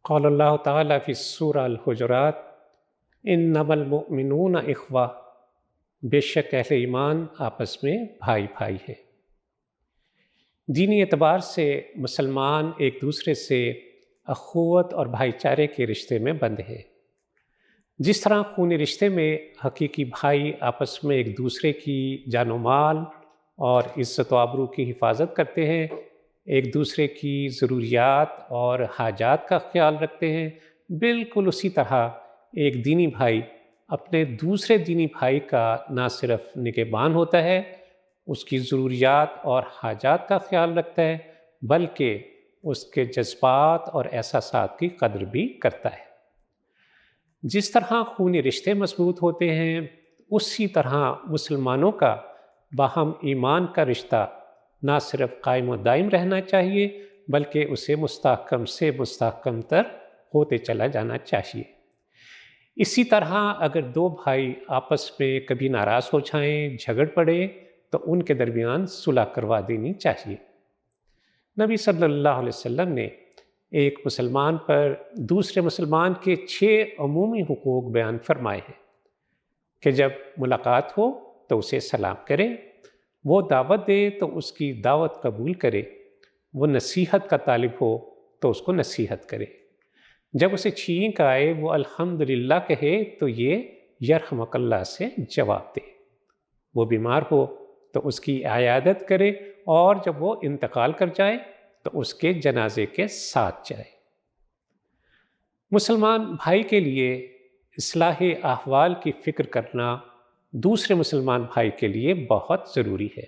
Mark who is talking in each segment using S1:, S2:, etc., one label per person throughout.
S1: قال اللہ تعالیٰ فی السورہ الحجرات انما المؤمنون اخوہ، بے شک اہل ایمان آپس میں بھائی بھائی ہیں۔ دینی اعتبار سے مسلمان ایک دوسرے سے اخوت اور بھائی چارے کے رشتے میں بندھ ہیں۔ جس طرح خونی رشتے میں حقیقی بھائی آپس میں ایک دوسرے کی جان و مال اور عزت و آبرو کی حفاظت کرتے ہیں، ایک دوسرے کی ضروریات اور حاجات کا خیال رکھتے ہیں، بالکل اسی طرح ایک دینی بھائی اپنے دوسرے دینی بھائی کا نہ صرف نگہبان ہوتا ہے، اس کی ضروریات اور حاجات کا خیال رکھتا ہے، بلکہ اس کے جذبات اور احساسات کی قدر بھی کرتا ہے۔ جس طرح خونی رشتے مضبوط ہوتے ہیں، اسی طرح مسلمانوں کا باہم ایمان کا رشتہ نہ صرف قائم و دائم رہنا چاہیے، بلکہ اسے مستحکم سے مستحکم تر ہوتے چلا جانا چاہیے۔ اسی طرح اگر دو بھائی آپس میں کبھی ناراض ہو جائیں، جھگڑ پڑے، تو ان کے درمیان صلح کروا دینی چاہیے۔ نبی صلی اللہ علیہ وسلم نے ایک مسلمان پر دوسرے مسلمان کے 6 عمومی حقوق بیان فرمائے ہیں کہ جب ملاقات ہو تو اسے سلام کرے، وہ دعوت دے تو اس کی دعوت قبول کرے، وہ نصیحت کا طالب ہو تو اس کو نصیحت کرے، جب اسے چھینک آئے وہ الحمدللہ کہے تو یہ یرحمک اللہ سے جواب دے، وہ بیمار ہو تو اس کی عیادت کرے، اور جب وہ انتقال کر جائے تو اس کے جنازے کے ساتھ جائے۔ مسلمان بھائی کے لیے اصلاح احوال کی فکر کرنا دوسرے مسلمان بھائی کے لیے بہت ضروری ہے،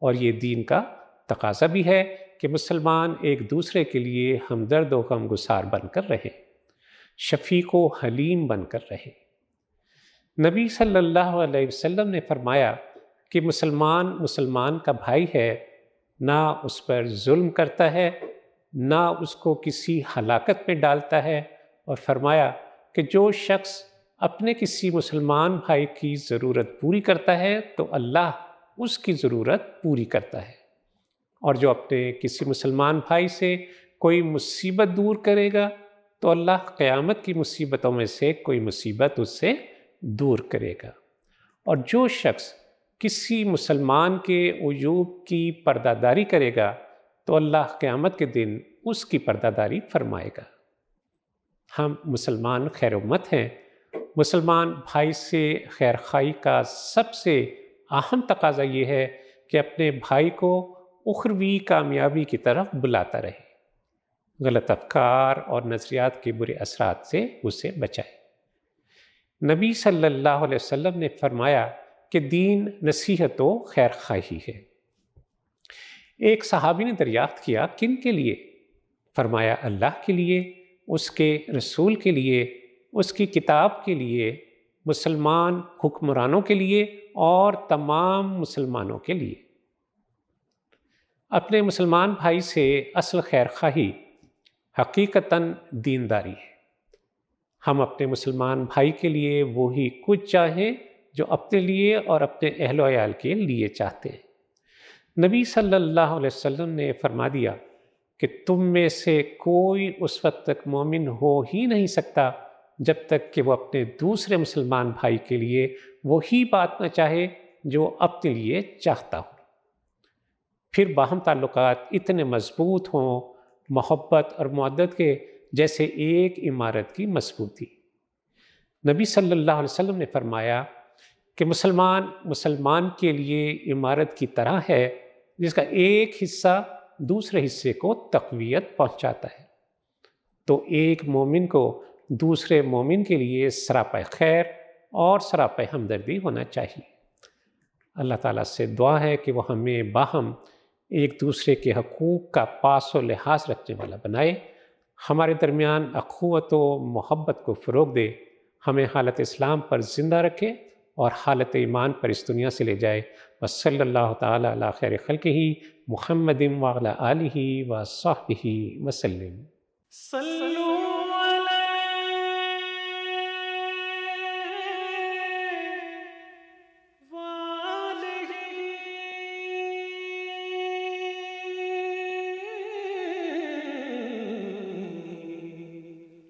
S1: اور یہ دین کا تقاضا بھی ہے کہ مسلمان ایک دوسرے کے لیے ہمدرد و غمگسار بن کر رہے، شفیق و حلیم بن کر رہے۔ نبی صلی اللہ علیہ وسلم نے فرمایا کہ مسلمان کا بھائی ہے، نہ اس پر ظلم کرتا ہے، نہ اس کو کسی ہلاکت میں ڈالتا ہے، اور فرمایا کہ جو شخص اپنے کسی مسلمان بھائی کی ضرورت پوری کرتا ہے تو اللہ اس کی ضرورت پوری کرتا ہے، اور جو اپنے کسی مسلمان بھائی سے کوئی مصیبت دور کرے گا تو اللہ قیامت کی مصیبتوں میں سے کوئی مصیبت اس سے دور کرے گا، اور جو شخص کسی مسلمان کے عیوب کی پردہ داری کرے گا تو اللہ قیامت کے دن اس کی پردہ داری فرمائے گا۔ ہم مسلمان خیر امت ہیں، مسلمان بھائی سے خیر خواہی کا سب سے اہم تقاضا یہ ہے کہ اپنے بھائی کو اخروی کامیابی کی طرف بلاتا رہے، غلط افکار اور نظریات کے برے اثرات سے اسے بچائے۔ نبی صلی اللہ علیہ وسلم نے فرمایا کہ دین نصیحت و خیر خواہی ہے۔ ایک صحابی نے دریافت کیا کن کے لیے؟ فرمایا اللہ کے لیے، اس کے رسول کے لیے، اس کی کتاب کے لیے، مسلمان حکمرانوں کے لیے اور تمام مسلمانوں کے لیے۔ اپنے مسلمان بھائی سے اصل خیر خواہی حقیقتاً دینداری ہے۔ ہم اپنے مسلمان بھائی کے لیے وہی کچھ چاہیں جو اپنے لیے اور اپنے اہل و عیال کے لیے چاہتے ہیں۔ نبی صلی اللہ علیہ وسلم نے فرما دیا کہ تم میں سے کوئی اس وقت تک مومن ہو ہی نہیں سکتا جب تک کہ وہ اپنے دوسرے مسلمان بھائی کے لیے وہی بات نہ چاہے جو اپنے لیے چاہتا ہو۔ پھر باہم تعلقات اتنے مضبوط ہوں، محبت اور مودت کے جیسے ایک عمارت کی مضبوطی۔ نبی صلی اللہ علیہ وسلم نے فرمایا کہ مسلمان کے لیے عمارت کی طرح ہے جس کا ایک حصہ دوسرے حصے کو تقویت پہنچاتا ہے، تو ایک مومن کو دوسرے مومن کے لیے سراپا خیر اور سراپا ہمدردی ہونا چاہیے۔ اللہ تعالیٰ سے دعا ہے کہ وہ ہمیں باہم ایک دوسرے کے حقوق کا پاس و لحاظ رکھنے والا بنائے، ہمارے درمیان اخوت و محبت کو فروغ دے، ہمیں حالت اسلام پر زندہ رکھے اور حالت ایمان پر اس دنیا سے لے جائے۔ وصلی اللہ تعالیٰ علی خیر خلقہ محمد وعلی آلہ وصحبہ وسلم۔